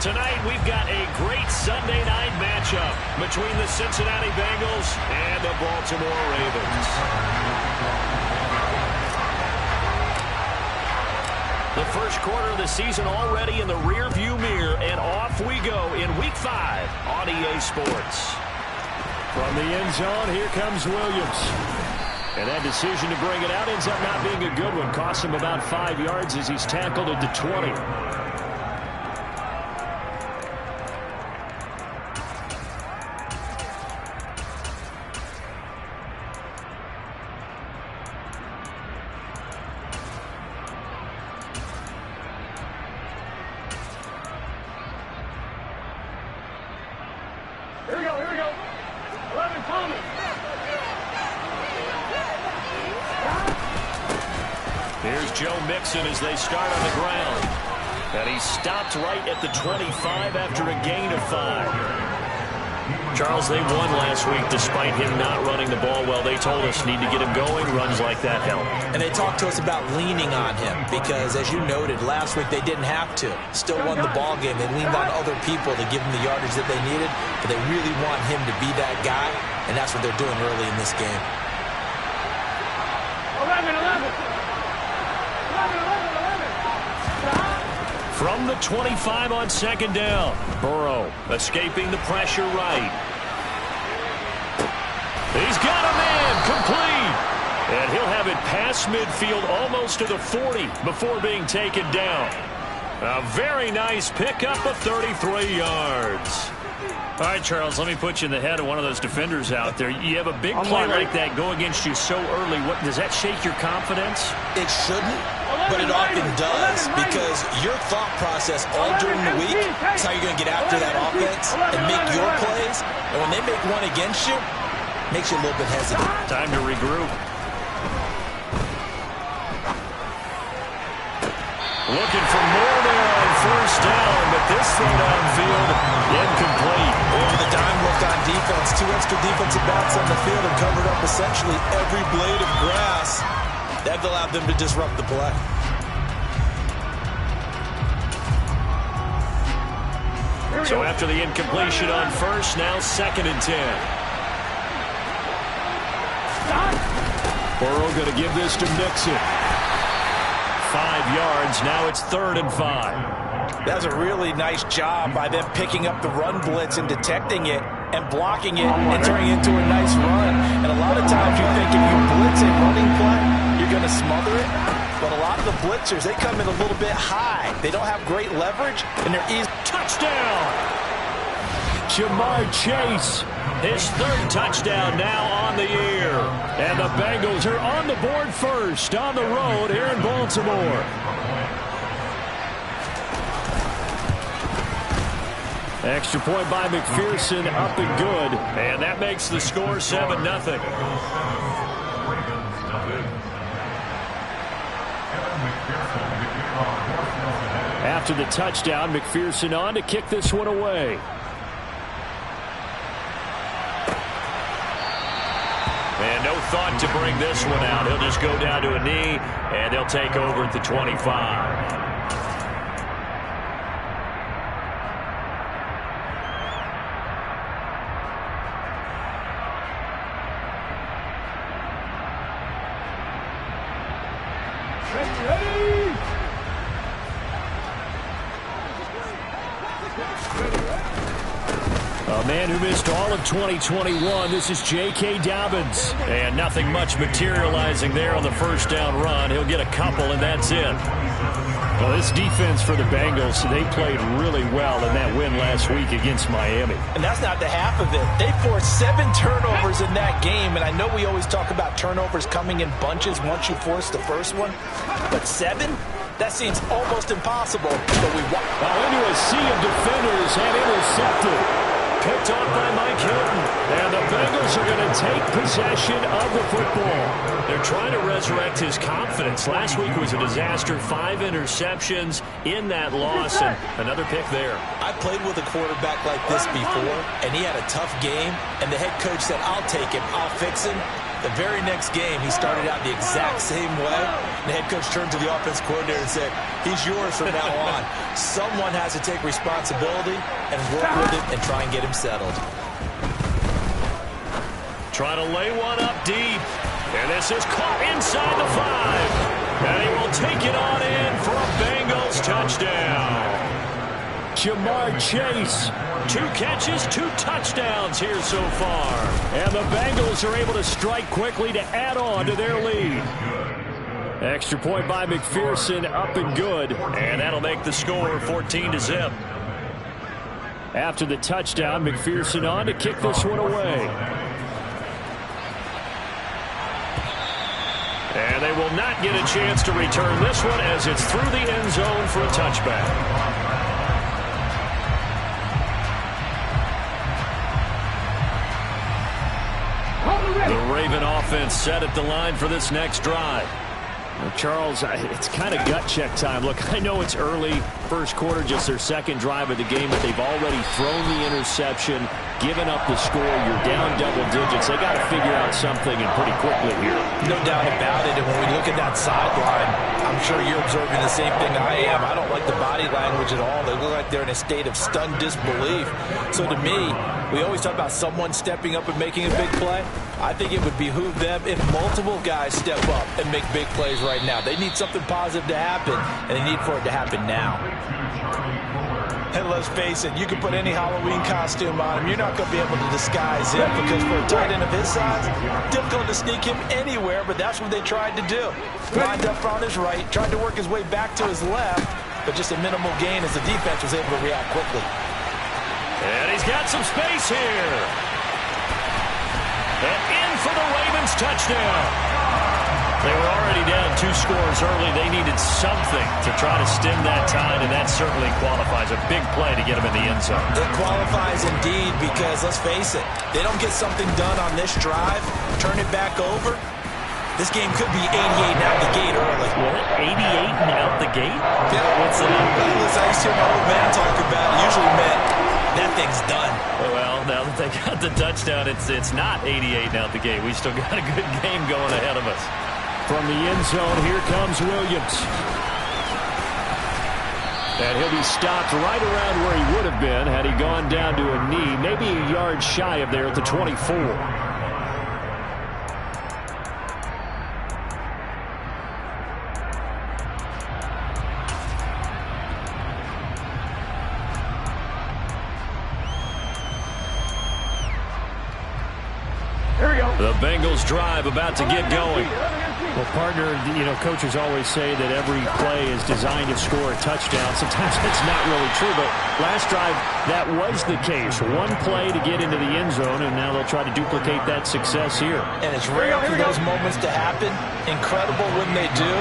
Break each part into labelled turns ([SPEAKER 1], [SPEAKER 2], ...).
[SPEAKER 1] Tonight, we've got a great Sunday night matchup between the Cincinnati Bengals and the Baltimore Ravens. The first quarter of the season already in the rearview mirror, and off we go in Week 5 on EA Sports.
[SPEAKER 2] From the end zone, here comes Williams. And that decision to bring it out ends up not being a good one. Cost him about 5 yards as he's tackled at the 20.
[SPEAKER 3] Here we go. 11, Thomas.
[SPEAKER 1] Here's Joe Mixon as they start on the ground. And he stopped right at the 25 after a gain of 5. Charles, they won last week despite him not running the ball well. They told us need to get him going. Runs like that help.
[SPEAKER 4] And they talked to us about leaning on him because, as you noted, last week they didn't have to. Still won the ball game. They leaned on other people to give him the yardage that they needed, but they really want him to be that guy, and that's what they're doing early in this game.
[SPEAKER 3] 11.
[SPEAKER 1] From the 25 on second down, Burrow escaping the pressure right. He's got a man complete. And he'll have it past midfield almost to the 40 before being taken down. A very nice pickup of 33 yards. All right, Charles, let me put you in the head of one of those defenders out there. You have a big play like that go against you so early. What does that shake your confidence?
[SPEAKER 4] It shouldn't, but it often does because your thought process all during the week is how you're going to get after that offense and make your plays. And when they make one against you, it makes you a little bit hesitant.
[SPEAKER 1] Time to regroup. Looking for more there on first down, but this throw downfield incomplete.
[SPEAKER 4] Over the dime look on defense. 2 extra defensive backs on the field and covered up essentially every blade of grass. That allowed them to disrupt the play.
[SPEAKER 1] So after the incompletion on first, now 2nd and 10.
[SPEAKER 2] Burrow going to give this to Mixon.
[SPEAKER 1] 5 yards. Now it's 3rd and 5.
[SPEAKER 4] That's a really nice job by them picking up the run blitz and detecting it and blocking it and turning it into a nice run. And a lot of times you think if you blitz a running play, you're going to smother it. But a lot of the blitzers, they come in a little bit high. They don't have great leverage, and they're easy.
[SPEAKER 1] Touchdown!
[SPEAKER 2] Ja'Marr Chase.
[SPEAKER 1] His 3rd touchdown now on the year.
[SPEAKER 2] And the Bengals are on the board first on the road here in Baltimore. Extra point by McPherson, up and good.
[SPEAKER 1] And that makes the score 7-0.
[SPEAKER 2] After the touchdown, McPherson on to kick this one away.
[SPEAKER 1] And no thought to bring this one out. He'll just go down to a knee, and they'll take over at the 25.
[SPEAKER 2] A man who missed all of 2021, this is J.K. Dobbins.
[SPEAKER 1] And nothing much materializing there on the first down run. He'll get a couple, and that's it.
[SPEAKER 2] Well, this defense for the Bengals, they played really well in that win last week against Miami.
[SPEAKER 4] And that's not the half of it. They forced 7 turnovers in that game, and I know we always talk about turnovers coming in bunches once you force the first one, but 7? That seems almost impossible. But we
[SPEAKER 2] into a sea of defenders and intercepted.
[SPEAKER 1] Picked off by Mike Hilton.
[SPEAKER 2] And the Bengals are going to take possession of the football.
[SPEAKER 1] They're trying to resurrect his confidence. Last week was a disaster. 5 interceptions in that loss, and another pick there.
[SPEAKER 4] I played with a quarterback like this before, and he had a tough game, and the head coach said, I'll take him, I'll fix him. The very next game, he started out the exact same way. The head coach turned to the offense coordinator and said, he's yours from now on. Someone has to take responsibility and work with him and try and get him settled.
[SPEAKER 1] Trying to lay one up deep. And this is caught inside the 5. And he will take it on in for a Bengals touchdown.
[SPEAKER 2] Jamar Chase.
[SPEAKER 1] 2 catches, 2 touchdowns here so far.
[SPEAKER 2] And the Bengals are able to strike quickly to add on to their lead. Extra point by McPherson, up and good.
[SPEAKER 1] And that'll make the score 14-0.
[SPEAKER 2] After the touchdown, McPherson on to kick this one away.
[SPEAKER 1] And they will not get a chance to return this one as it's through the end zone for a touchback. The Raven offense set at the line for this next drive.
[SPEAKER 2] Well, Charles, it's kind of gut check time. Look, I know it's early, first quarter, just their second drive of the game, but they've already thrown the interception, given up the score. You're down double digits. They got to figure out something, and pretty quickly here.
[SPEAKER 4] No doubt about it. And when we look at that sideline, I'm sure you're observing the same thing I am. I don't like the body language at all. They look like they're in a state of stunned disbelief. So to me, we always talk about someone stepping up and making a big play. I think it would behoove them if multiple guys step up and make big plays right now. They need something positive to happen, and they need for it to happen now. And let's face it, you can put any Halloween costume on him. You're not going to be able to disguise him because for a tight end of his size, difficult to sneak him anywhere, but that's what they tried to do. Lined up on his right, tried to work his way back to his left, but just a minimal gain as the defense was able to react quickly.
[SPEAKER 1] And he's got some space here. And in for the Ravens touchdown. They were already down 2 scores early. They needed something to try to stem that tide, and that certainly qualifies. A big play to get them in the end zone.
[SPEAKER 4] It qualifies indeed because, let's face it, they don't get something done on this drive, turn it back over, this game could be 88 and out the gate early.
[SPEAKER 1] What? 88 and out the gate?
[SPEAKER 4] Yeah.
[SPEAKER 1] What's the number?
[SPEAKER 4] Listen, I used to hear my old man talk about it. Usually meant that thing's done.
[SPEAKER 1] Well, now that they got the touchdown, it's not 88 and out the gate. We still got a good game going ahead of us.
[SPEAKER 2] From the end zone, here comes Williams. And he'll be stopped right around where he would have been had he gone down to a knee, maybe a yard shy of there at the 24.
[SPEAKER 1] The Bengals drive about to get going.
[SPEAKER 2] Well, partner, you know, coaches always say that every play is designed to score a touchdown. Sometimes that's not really true, but last drive, that was the case. One play to get into the end zone, and now they'll try to duplicate that success here.
[SPEAKER 4] And it's rare for those moments to happen. Incredible when they do.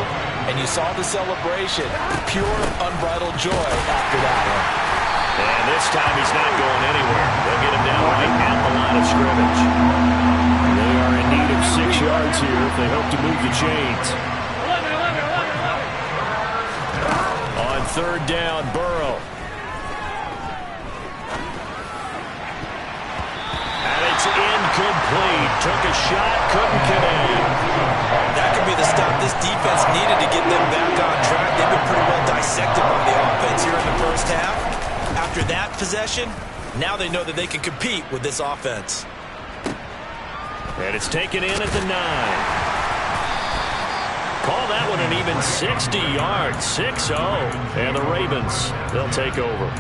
[SPEAKER 4] And you saw the celebration. Pure, unbridled joy after that one.
[SPEAKER 1] And this time he's not going anywhere. They'll get him down right at the line of scrimmage.
[SPEAKER 2] They are in need of 6 yards here if they hope to move the chains.
[SPEAKER 3] 11.
[SPEAKER 1] On third down, Burrow. And it's incomplete. Took a shot, couldn't connect.
[SPEAKER 4] That could be the stop this defense needed to get them back on track. They've been pretty well dissected by the offense here in the first half. After that possession, now they know that they can compete with this offense.
[SPEAKER 1] And it's taken in at the 9. Call that one an even 60 yards. 6-0. And the Ravens, they'll take over.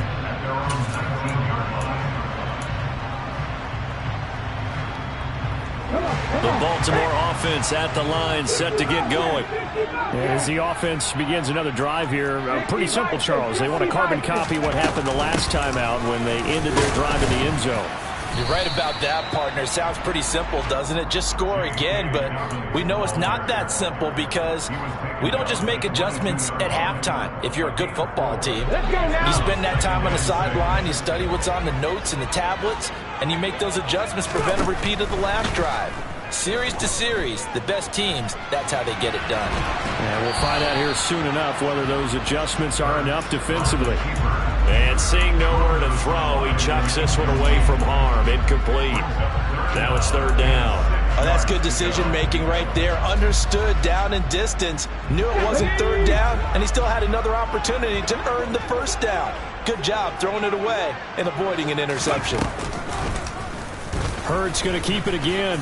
[SPEAKER 1] The Baltimore offense at the line, set to get going.
[SPEAKER 2] As the offense begins another drive here, pretty simple, Charles. They want to carbon copy what happened the last time out when they ended their drive in the end zone.
[SPEAKER 4] You're right about that, partner. Sounds pretty simple, doesn't it? Just score again, but we know it's not that simple because we don't just make adjustments at halftime. If you're a good football team, you spend that time on the sideline, you study what's on the notes and the tablets, and you make those adjustments to prevent a repeat of the last drive. Series to series, the best teams, that's how they get it done.
[SPEAKER 2] And we'll find out here soon enough whether those adjustments are enough defensively.
[SPEAKER 1] And seeing nowhere to throw, he chucks this one away from harm. Incomplete. Now it's third down.
[SPEAKER 4] Oh, that's good decision-making right there. Understood down and distance. Knew it wasn't third down, and he still had another opportunity to earn the first down. Good job throwing it away and avoiding an interception.
[SPEAKER 2] Hurts going to keep it again.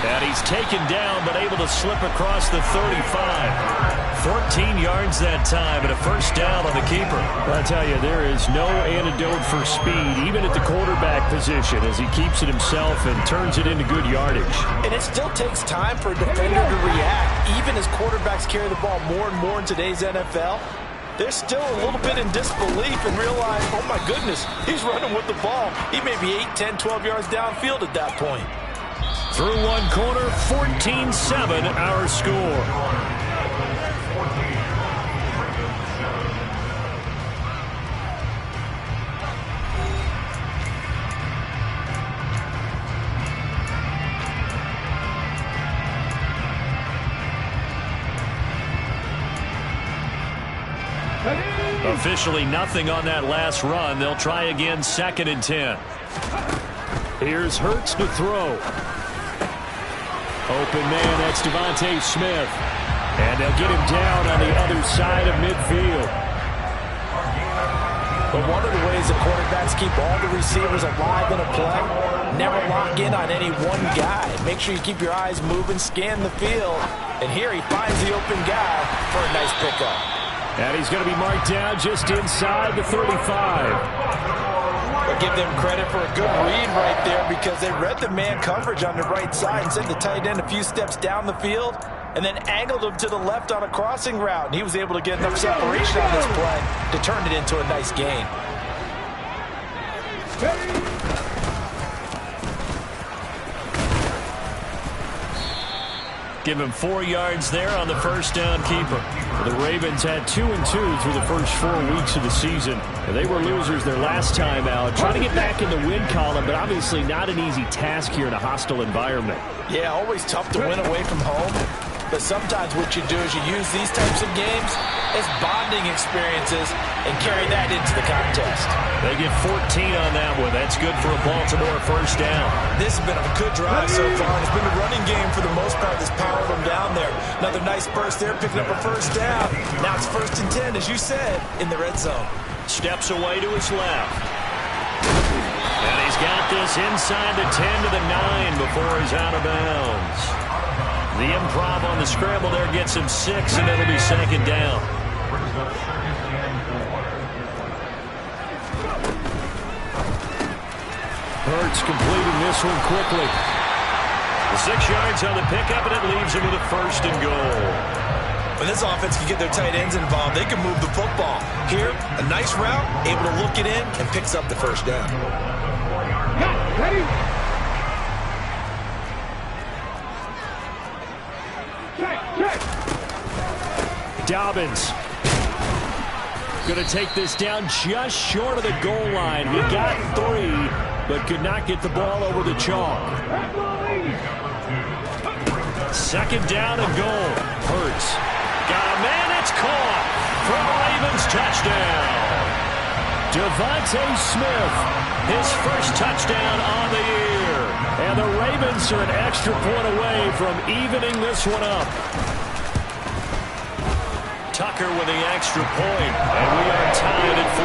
[SPEAKER 2] And he's taken down, but able to slip across the 35.
[SPEAKER 1] 14 yards that time, and a first down on the keeper.
[SPEAKER 2] I tell you, there is no antidote for speed, even at the quarterback position, as he keeps it himself and turns it into good yardage.
[SPEAKER 4] And it still takes time for a defender to react. Even as quarterbacks carry the ball more and more in today's NFL, they're still a little bit in disbelief and realize, oh my goodness, he's running with the ball. He may be 8, 10, 12 yards downfield at that point.
[SPEAKER 1] Through one quarter, 14-7 our score. Officially nothing on that last run. They'll try again, 2nd and 10.
[SPEAKER 2] Here's Hurts to throw. Open man, that's Devontae Smith. And they'll get him down on the other side of midfield.
[SPEAKER 4] But one of the ways the quarterbacks keep all the receivers alive in a play, never lock in on any one guy. Make sure you keep your eyes moving, scan the field. And here he finds the open guy for a nice pickup.
[SPEAKER 2] And he's going to be marked down just inside the 35.
[SPEAKER 4] But give them credit for a good read right there, because they read the man coverage on the right side and sent the tight end a few steps down the field and then angled him to the left on a crossing route. And he was able to get enough separation on this play to turn it into a nice gain.
[SPEAKER 1] Give him 4 yards there on the first down keeper.
[SPEAKER 2] The Ravens had 2-2 through the first 4 weeks of the season. They were losers their last time out, trying to get back in the win column, but obviously not an easy task here in a hostile environment.
[SPEAKER 4] Yeah, always tough to win away from home. But sometimes what you do is you use these types of games as bonding experiences and carry that into the contest.
[SPEAKER 1] They get 14 on that one. That's good for a Baltimore first down.
[SPEAKER 4] This has been a good drive so far. It's been a running game for the most part that's powered them down there. Another nice burst there, picking up a first down. Now it's 1st and 10, as you said, in the red zone.
[SPEAKER 1] Steps away to his left. And he's got this inside the 10 to the 9 before he's out of bounds. The improv on the scramble there gets him 6, and it'll be 2nd down.
[SPEAKER 2] Hurts completing this one quickly.
[SPEAKER 1] 6 yards on the pickup, and it leaves him with a 1st and goal.
[SPEAKER 4] When this offense can get their tight ends involved, they can move the football. Here, a nice route, able to look it in, and picks up the first down.
[SPEAKER 3] Ready?
[SPEAKER 2] Dobbins going to take this down just short of the goal line. He got 3, but could not get the ball over the chalk.
[SPEAKER 1] 2nd down and goal. Hurts. Got a man. It's caught for a Ravens touchdown.
[SPEAKER 2] Devontae Smith,
[SPEAKER 1] His first touchdown on the year.
[SPEAKER 2] and the Ravens are an extra point away from evening this one up.
[SPEAKER 1] Tucker with the extra point, and we are tied at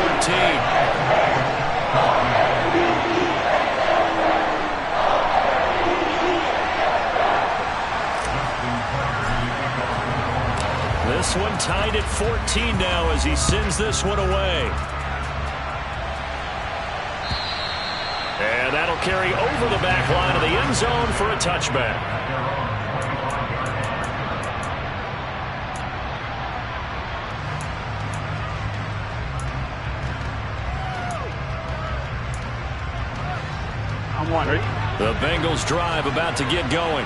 [SPEAKER 1] 14. This one tied at 14 now as he sends this one away. And that'll carry over the back line of the end zone for a touchback. The Bengals drive about to get going.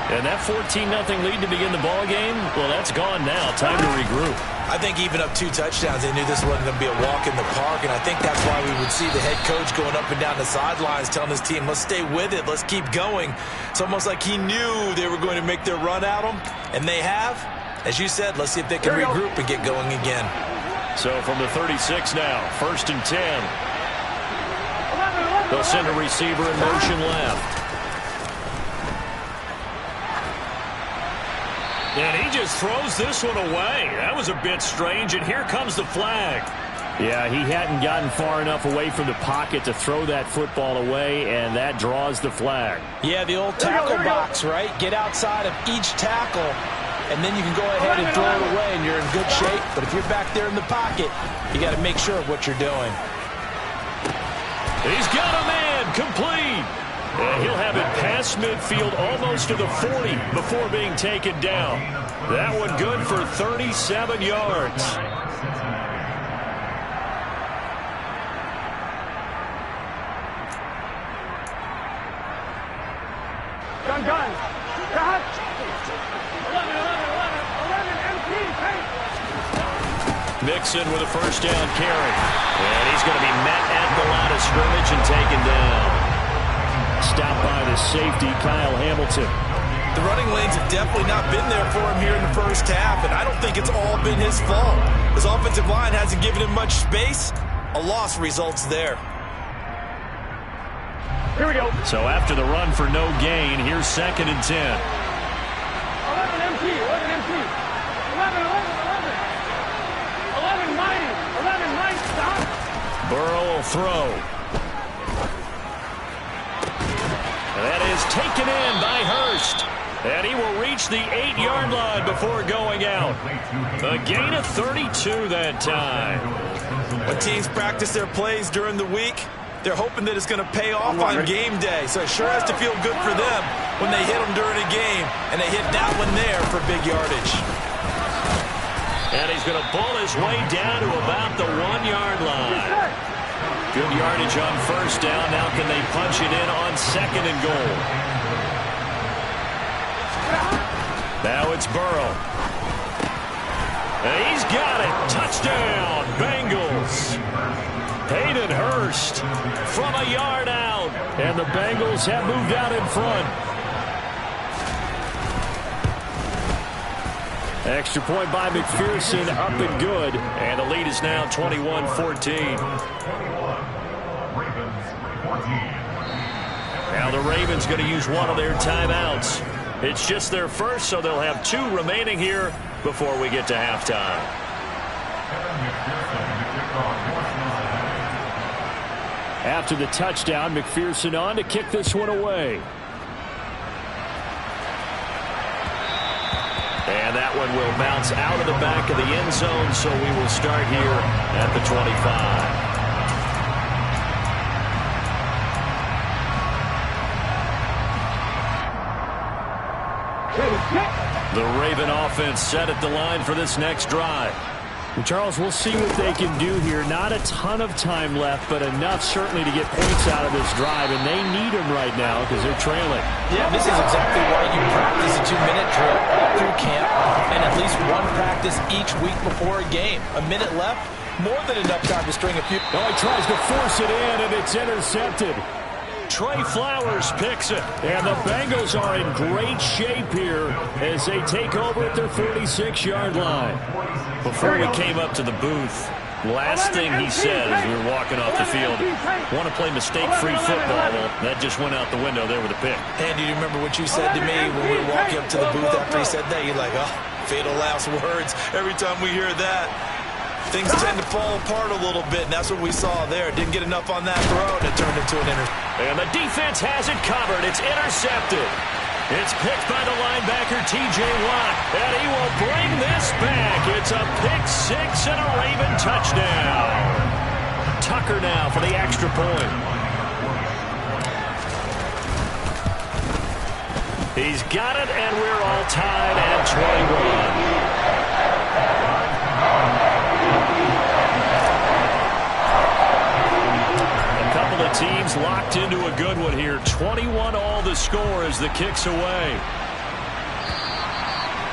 [SPEAKER 1] And that 14-0 lead to begin the ball game, well, that's gone now. Time to regroup.
[SPEAKER 4] I think even up 2 touchdowns, they knew this wasn't going to be a walk in the park, and I think that's why we would see the head coach going up and down the sidelines telling his team, let's stay with it, let's keep going. It's almost like he knew they were going to make their run at him, and they have. As you said, let's see if they can regroup and get going again.
[SPEAKER 1] So from the 36 now, 1st and 10. They'll send a receiver in motion left. And he just throws this one away. That was a bit strange, and here comes the flag.
[SPEAKER 2] Yeah, he hadn't gotten far enough away from the pocket to throw that football away, and that draws the flag.
[SPEAKER 4] Yeah, the old tackle box, right? Get outside of each tackle, and then you can go ahead and throw it away, and you're in good shape. But if you're back there in the pocket, you got to make sure of what you're doing.
[SPEAKER 1] He's got a man, complete. And he'll have it past midfield almost to the 40 before being taken down. That one good for 37 yards.
[SPEAKER 3] Gun. 11, empty,
[SPEAKER 1] Mixon with a first down carry. And he's going to be met at the line of scrimmage and taken down.
[SPEAKER 2] Stopped by the safety, Kyle Hamilton.
[SPEAKER 4] The running lanes have definitely not been there for him here in the first half, and I don't think it's all been his fault. His offensive line hasn't given him much space. A loss results there.
[SPEAKER 3] Here we go.
[SPEAKER 1] So after the run for no gain, here's 2nd and 10.
[SPEAKER 3] 11 empty. 11 mighty, stop.
[SPEAKER 1] Burrow will throw. That is taken in by Hurst. And he will reach the 8-yard line before going out. A gain of 32 that time.
[SPEAKER 4] When teams practice their plays during the week, they're hoping that it's going to pay off on game day. So it sure has to feel good for them when they hit them during a game, and they hit that one there for big yardage.
[SPEAKER 1] And he's going to pull his way down to about the 1-yard line. Good yardage on first down. Now can they punch it in on 2nd and goal? Now it's Burrow. And he's got it. Touchdown, Bengals. Hayden Hurst from a yard out.
[SPEAKER 2] And the Bengals have moved out in front. Extra point by McPherson, up and good.
[SPEAKER 1] And the lead is now 21-14. Now the Ravens going to use one of their timeouts. It's just their first, so they'll have 2 remaining here before we get to halftime.
[SPEAKER 2] After the touchdown, McPherson on to kick this one away.
[SPEAKER 1] And that one will bounce out of the back of the end zone, so we will start here at the 25. The Raven offense set at the line for this next drive.
[SPEAKER 2] Well, Charles, we'll see what they can do here. Not a ton of time left, but enough certainly to get points out of this drive, and they need them right now because they're trailing.
[SPEAKER 4] Yeah, this is exactly why you practice a 2-minute drill all through camp and at least one practice each week before a game. A minute left, more than enough time to string a few.
[SPEAKER 2] Oh, he tries to force it in, and it's intercepted.
[SPEAKER 1] Trey Flowers picks it.
[SPEAKER 2] And the Bengals are in great shape here as they take over at their 46-yard line.
[SPEAKER 1] Before we came up to the booth, last thing he said as we were walking off the field, want to play mistake-free football. Well, that just went out the window there with a pick.
[SPEAKER 4] Andy, do you remember what you said to me when we were walking up to the booth after he said that? You're like, oh, fatal last words. Every time we hear that, things tend to fall apart a little bit, and that's what we saw there. Didn't get enough on that throw, and it turned into an interception.
[SPEAKER 1] And the defense has it covered. It's intercepted. It's picked by the linebacker, T.J. Watt, and he will bring this back. It's a pick-6 and a Raven touchdown. Tucker now for the extra point. He's got it, and we're all tied at 21. The teams locked into a good one here. 21 all the score as the kick's away.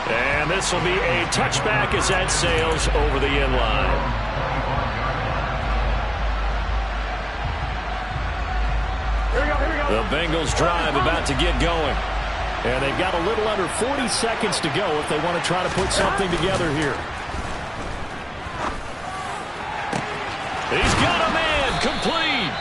[SPEAKER 1] And this will be a touchback as that sails over the end line. The Bengals drive about to get going.
[SPEAKER 2] And they've got a little under 40 seconds to go if they want to try to put something together here.
[SPEAKER 1] He's got a man, complete.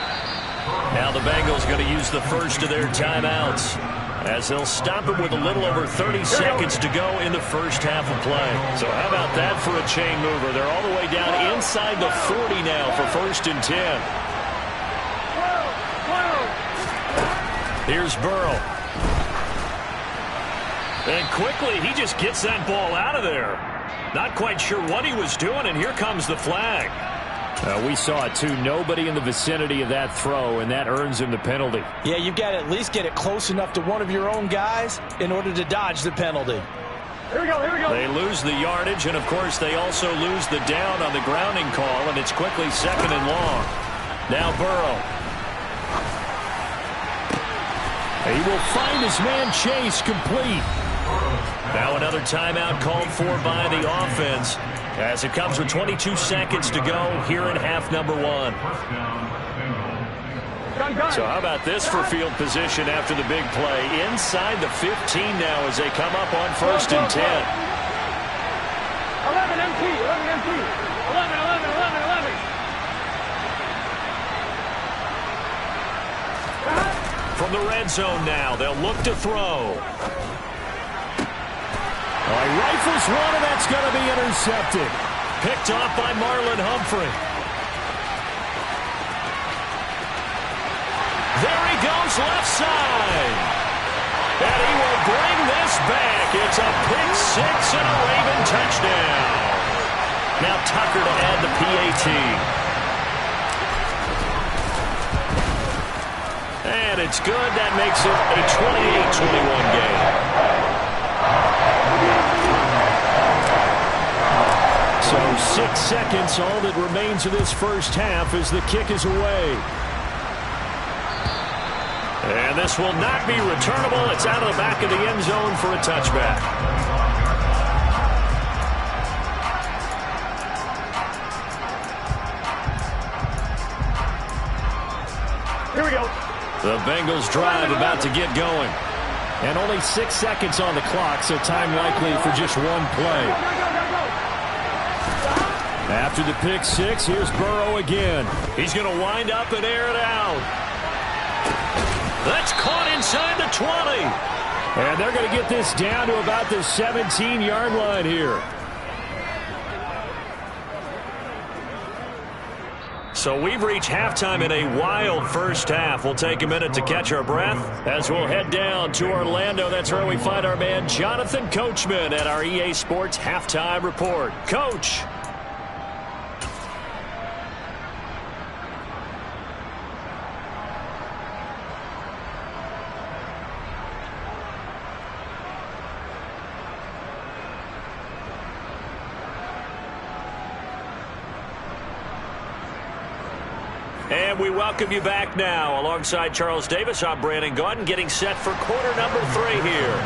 [SPEAKER 1] Now the Bengals going to use the first of their timeouts. as they'll stop it with a little over 30 seconds to go in the first half of play. So how about that for a chain mover? They're all the way down inside the 40 now for 1st and 10. Here's Burrow. And quickly, he just gets that ball out of there. Not quite sure what he was doing, and here comes the flag.
[SPEAKER 2] We saw it, too. Nobody in the vicinity of that throw, and that earns him the penalty.
[SPEAKER 4] Yeah, you've got to at least get it close enough to one of your own guys in order to dodge the penalty.
[SPEAKER 3] Here we go, here we go.
[SPEAKER 1] They lose the yardage, and, of course, they also lose the down on the grounding call, and it's quickly 2nd and long. Now Burrow.
[SPEAKER 2] He will find his man Chase complete.
[SPEAKER 1] Now another timeout called for by the offense as it comes with 22 seconds to go here in half number 1. So how about this for field position after the big play? Inside the 15 now as they come up on 1st and 10.
[SPEAKER 3] 11 MT, 11 MT. 11, 11, 11, 11.
[SPEAKER 1] From the red zone now, they'll look to throw.
[SPEAKER 2] He rifles one, and that's going to be intercepted.
[SPEAKER 1] Picked off by Marlon Humphrey. There he goes left side. And he will bring this back. It's a pick 6 and a Raven touchdown. Now Tucker to add the PAT. And it's good. That makes it a 28-21 game.
[SPEAKER 2] So 6 seconds, all that remains of this first half as the kick is away.
[SPEAKER 1] And this will not be returnable. It's out of the back of the end zone for a touchback.
[SPEAKER 3] Here we go.
[SPEAKER 1] The Bengals drive about to get going.
[SPEAKER 2] And only 6 seconds on the clock, so time likely for just one play. After the pick 6, here's Burrow again.
[SPEAKER 1] He's going to wind up and air it out. That's caught inside the 20.
[SPEAKER 2] And they're going to get this down to about the 17-yard line here.
[SPEAKER 1] So we've reached halftime in a wild first half. We'll take a minute to catch our breath as we'll head down to Orlando. That's where we find our man Jonathan Coachman at our EA Sports Halftime Report. Coach. And we welcome you back now. Alongside Charles Davis, I'm Brandon Gaudin, getting set for quarter number 3 here.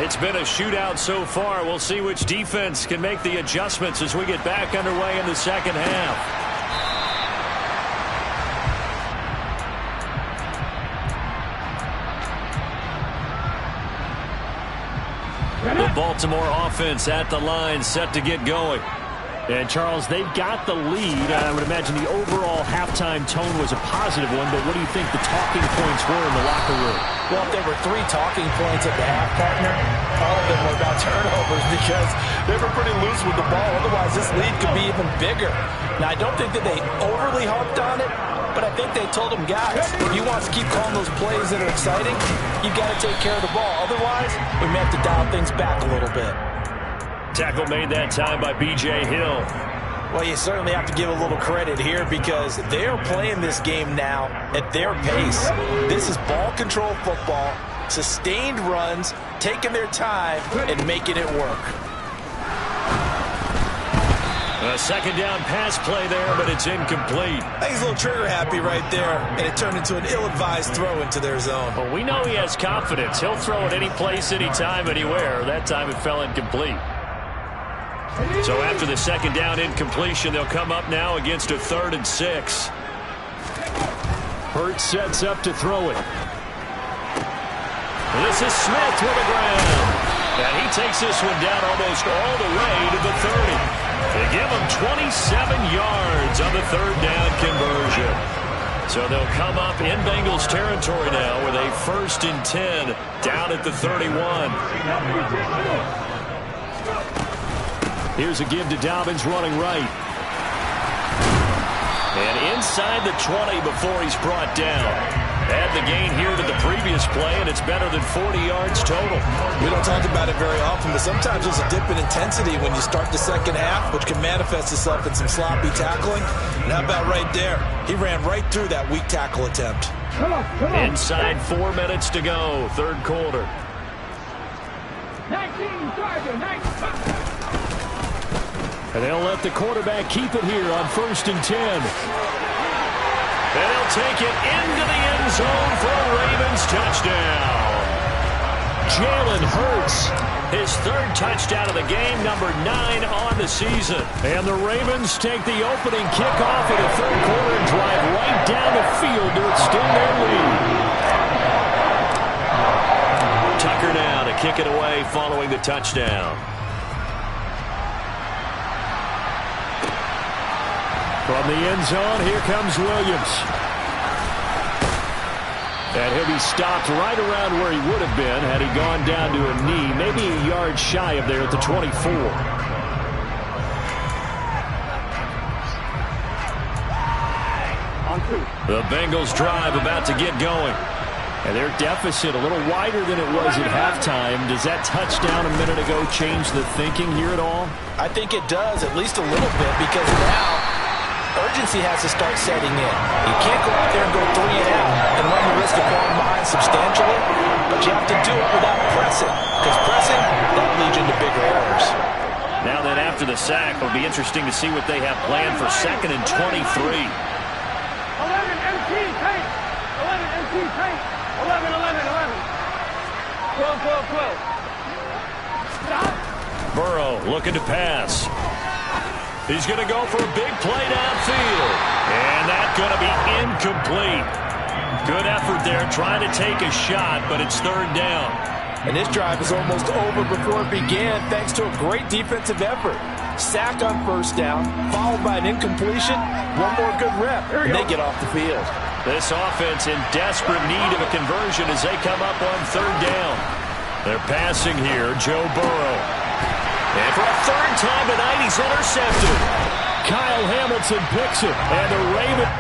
[SPEAKER 1] It's been a shootout so far. We'll see which defense can make the adjustments as we get back underway in the second half. The Baltimore offense at the line, set to get going.
[SPEAKER 2] And, Charles, they've got the lead. I would imagine the overall halftime tone was a positive one, but what do you think the talking points were in the locker room?
[SPEAKER 4] Well, if there were 3 talking points at the half, partner, all of them were about turnovers because they were pretty loose with the ball. Otherwise, this lead could be even bigger. Now, I don't think that they overly harped on it, but I think they told them, guys, if you want to keep calling those plays that are exciting, you've got to take care of the ball. Otherwise, we may have to dial things back a little bit.
[SPEAKER 1] Tackle made that time by B.J. Hill.
[SPEAKER 4] Well, you certainly have to give a little credit here because they're playing this game now at their pace. This is ball control football, sustained runs, taking their time, and making it work.
[SPEAKER 1] A second down pass play there, but it's incomplete.
[SPEAKER 4] I think he's a little trigger happy right there, and it turned into an ill-advised throw into their zone.
[SPEAKER 1] Well, we know he has confidence. He'll throw it any place, anytime, anywhere. That time it fell incomplete. So after the second down incompletion, they'll come up now against a 3rd and 6.
[SPEAKER 2] Hurts sets up to throw it.
[SPEAKER 1] This is Smith with the ground. And he takes this one down almost all the way to the 30. They give him 27 yards on the 3rd down conversion. So they'll come up in Bengals territory now with a 1st and 10 down at the 31.
[SPEAKER 2] Here's a give to Dobbins running right.
[SPEAKER 1] And inside the 20 before he's brought down. Add the gain here to the previous play, and it's better than 40 yards total.
[SPEAKER 4] We don't talk about it very often, but sometimes there's a dip in intensity when you start the second half, which can manifest itself in some sloppy tackling. And how about right there? He ran right through that weak tackle attempt.
[SPEAKER 1] Inside 4 minutes to go, third quarter.
[SPEAKER 3] 19, Charger, 19.
[SPEAKER 2] And they'll let the quarterback keep it here on 1st and 10.
[SPEAKER 1] And he'll take it into the end zone for a Ravens touchdown.
[SPEAKER 2] Jalen Hurts.
[SPEAKER 1] His 3rd touchdown of the game, number 9 on the season.
[SPEAKER 2] And the Ravens take the opening kickoff of the third quarter and drive right down the field to extend their lead.
[SPEAKER 1] Tucker now to kick it away following the touchdown.
[SPEAKER 2] From the end zone, here comes Williams. And he'll be stopped right around where he would have been had he gone down to a knee, maybe a yard shy of there at the 24.
[SPEAKER 1] The Bengals drive about to get going.
[SPEAKER 2] And their deficit a little wider than it was at halftime. Does that touchdown a minute ago change the thinking here at all?
[SPEAKER 4] I think it does, at least a little bit, because now urgency has to start setting in. You can't go out there and go 3 and out and run the risk of falling behind substantially, but you have to do it without pressing, because pressing, that leads into bigger errors.
[SPEAKER 1] Now then, after the sack, it'll be interesting to see what they have planned for 2nd and 23.
[SPEAKER 3] 11 MT tank. 11 MT tank. 11, 11, 11. 12, 12, 12. Stop.
[SPEAKER 1] Burrow looking to pass. He's going to go for a big play downfield. And that's going to be incomplete. Good effort there trying to take a shot, but it's 3rd down.
[SPEAKER 4] And this drive is almost over before it began thanks to a great defensive effort. Sack on 1st down, followed by an incompletion. One more good rep, and they get off the field.
[SPEAKER 1] This offense in desperate need of a conversion as they come up on 3rd down. They're passing here, Joe Burrow. And for a 3rd time tonight, he's intercepted.
[SPEAKER 2] Kyle Hamilton picks it, and the Ravens